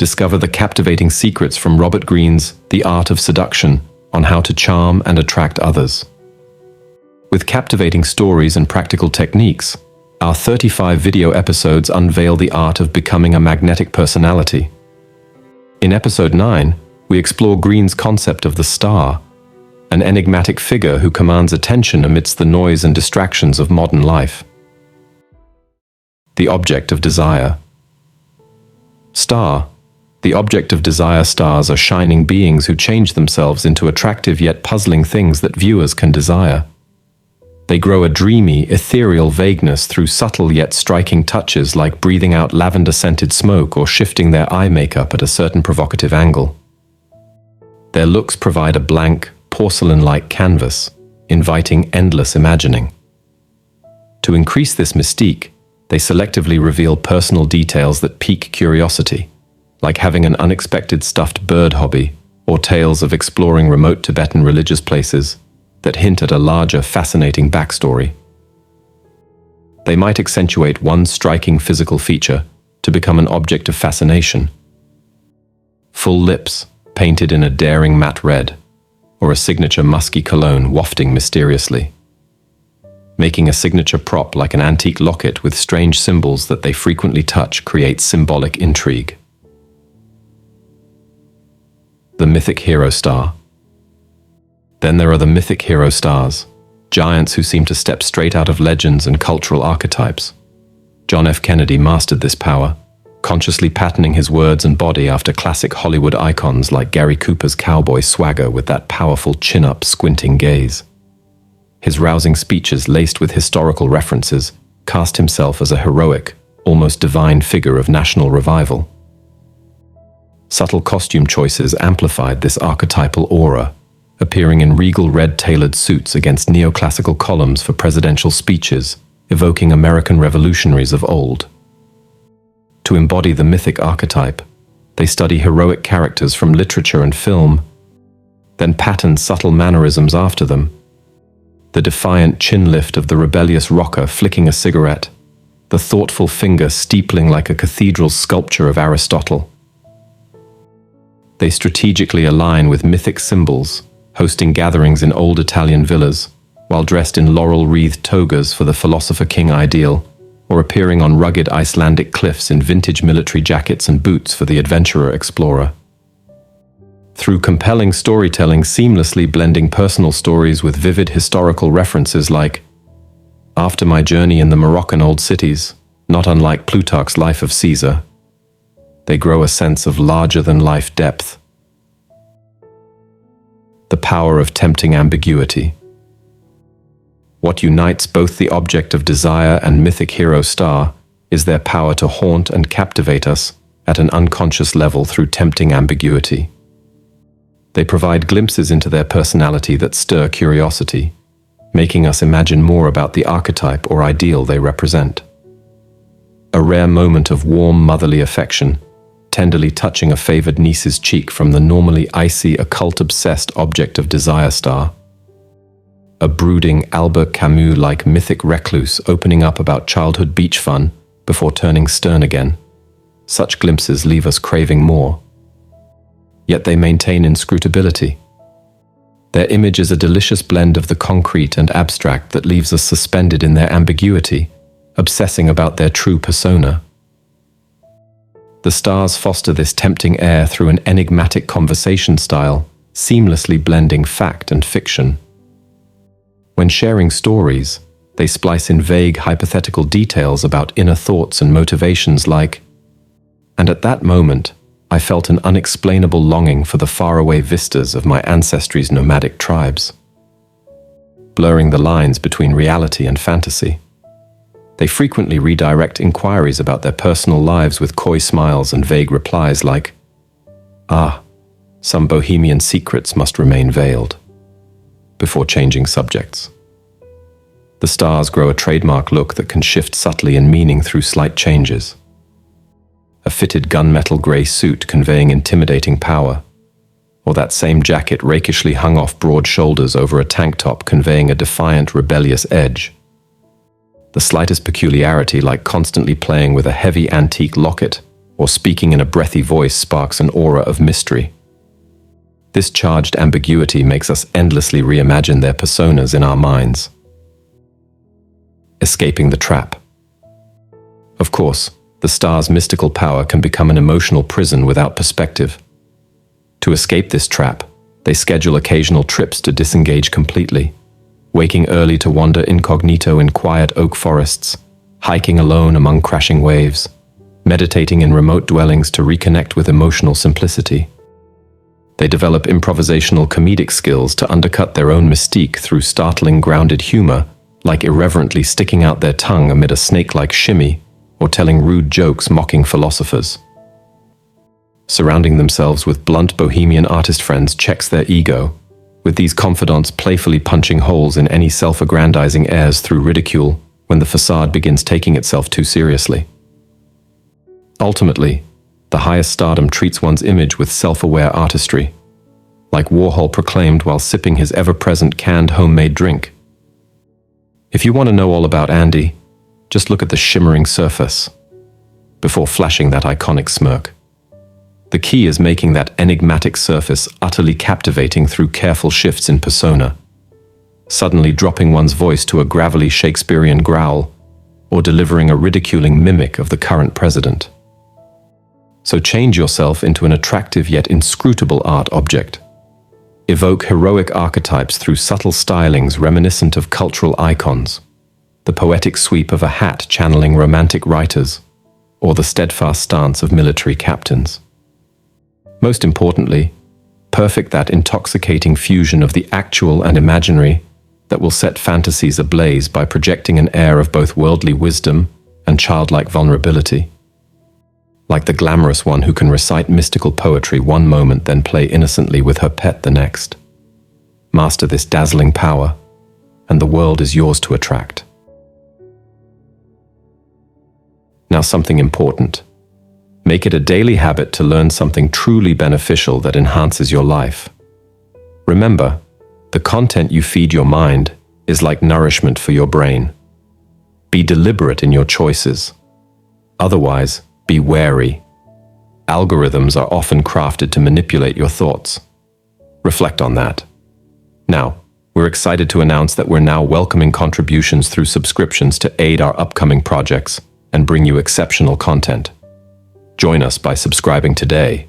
discover the captivating secrets from Robert Greene's The Art of Seduction on how to charm and attract others. With captivating stories and practical techniques, our 35 video episodes unveil the art of becoming a magnetic personality. In episode 9, we explore Greene's concept of the star, an enigmatic figure who commands attention amidst the noise and distractions of modern life. The object of desire. Star. The object of desire. Stars are shining beings who change themselves into attractive yet puzzling things that viewers can desire. They grow a dreamy, ethereal vagueness through subtle yet striking touches like breathing out lavender-scented smoke or shifting their eye makeup at a certain provocative angle. Their looks provide a blank, porcelain-like canvas, inviting endless imagining. To increase this mystique, they selectively reveal personal details that pique curiosity, like having an unexpected stuffed bird hobby or tales of exploring remote Tibetan religious places that hint at a larger, fascinating backstory. They might accentuate one striking physical feature to become an object of fascination. Full lips, painted in a daring matte red, or a signature musky cologne wafting mysteriously. Making a signature prop like an antique locket with strange symbols that they frequently touch creates symbolic intrigue. The mythic hero star. Then there are the mythic hero stars, giants who seem to step straight out of legends and cultural archetypes. John F. Kennedy mastered this power, consciously patterning his words and body after classic Hollywood icons like Gary Cooper's cowboy swagger with that powerful chin-up, squinting gaze. His rousing speeches laced with historical references cast himself as a heroic, almost divine figure of national revival. Subtle costume choices amplified this archetypal aura, appearing in regal red-tailored suits against neoclassical columns for presidential speeches, evoking American revolutionaries of old. To embody the mythic archetype, they study heroic characters from literature and film, then pattern subtle mannerisms after them. The defiant chin lift of the rebellious rocker flicking a cigarette, the thoughtful finger steepling like a cathedral sculpture of Aristotle. They strategically align with mythic symbols, hosting gatherings in old Italian villas, while dressed in laurel-wreathed togas for the philosopher king ideal, or appearing on rugged Icelandic cliffs in vintage military jackets and boots for the adventurer explorer. Through compelling storytelling seamlessly blending personal stories with vivid historical references like, after my journey in the Moroccan old cities, not unlike Plutarch's Life of Caesar, they grow a sense of larger-than-life depth. The power of tempting ambiguity. What unites both the object of desire and mythic hero star is their power to haunt and captivate us at an unconscious level through tempting ambiguity. They provide glimpses into their personality that stir curiosity, making us imagine more about the archetype or ideal they represent. A rare moment of warm motherly affection, tenderly touching a favored niece's cheek from the normally icy, occult-obsessed object of desire star. A brooding Albert Camus-like mythic recluse opening up about childhood beach fun before turning stern again. Such glimpses leave us craving more. Yet they maintain inscrutability. Their image is a delicious blend of the concrete and abstract that leaves us suspended in their ambiguity, obsessing about their true persona. The stars foster this tempting air through an enigmatic conversation style, seamlessly blending fact and fiction. When sharing stories, they splice in vague hypothetical details about inner thoughts and motivations like, and at that moment, I felt an unexplainable longing for the faraway vistas of my ancestry's nomadic tribes. Blurring the lines between reality and fantasy. They frequently redirect inquiries about their personal lives with coy smiles and vague replies like, some bohemian secrets must remain veiled, before changing subjects. The stars grow a trademark look that can shift subtly in meaning through slight changes. A fitted gunmetal grey suit conveying intimidating power, or that same jacket rakishly hung off broad shoulders over a tank top conveying a defiant, rebellious edge. The slightest peculiarity, like constantly playing with a heavy antique locket, or speaking in a breathy voice sparks an aura of mystery. This charged ambiguity makes us endlessly reimagine their personas in our minds. Escaping the trap. Of course, the star's mystical power can become an emotional prison without perspective. To escape this trap, they schedule occasional trips to disengage completely, waking early to wander incognito in quiet oak forests, hiking alone among crashing waves, meditating in remote dwellings to reconnect with emotional simplicity. They develop improvisational comedic skills to undercut their own mystique through startling grounded humor, like irreverently sticking out their tongue amid a snake-like shimmy or telling rude jokes mocking philosophers. Surrounding themselves with blunt bohemian artist friends checks their ego, with these confidants playfully punching holes in any self-aggrandizing airs through ridicule when the facade begins taking itself too seriously. Ultimately, the highest stardom treats one's image with self-aware artistry, like Warhol proclaimed while sipping his ever-present canned homemade drink. If you want to know all about Andy, just look at the shimmering surface, before flashing that iconic smirk. The key is making that enigmatic surface utterly captivating through careful shifts in persona, suddenly dropping one's voice to a gravelly Shakespearean growl, or delivering a ridiculing mimic of the current president. So change yourself into an attractive yet inscrutable art object. Evoke heroic archetypes through subtle stylings reminiscent of cultural icons, the poetic sweep of a hat channeling romantic writers, or the steadfast stance of military captains. Most importantly, perfect that intoxicating fusion of the actual and imaginary that will set fantasies ablaze by projecting an air of both worldly wisdom and childlike vulnerability. Like the glamorous one who can recite mystical poetry one moment then play innocently with her pet the next. Master this dazzling power, and the world is yours to attract. Now something important. Make it a daily habit to learn something truly beneficial that enhances your life. Remember, the content you feed your mind is like nourishment for your brain. Be deliberate in your choices. Otherwise, be wary. Algorithms are often crafted to manipulate your thoughts. Reflect on that. Now, we're excited to announce that we're now welcoming contributions through subscriptions to aid our upcoming projects and bring you exceptional content. Join us by subscribing today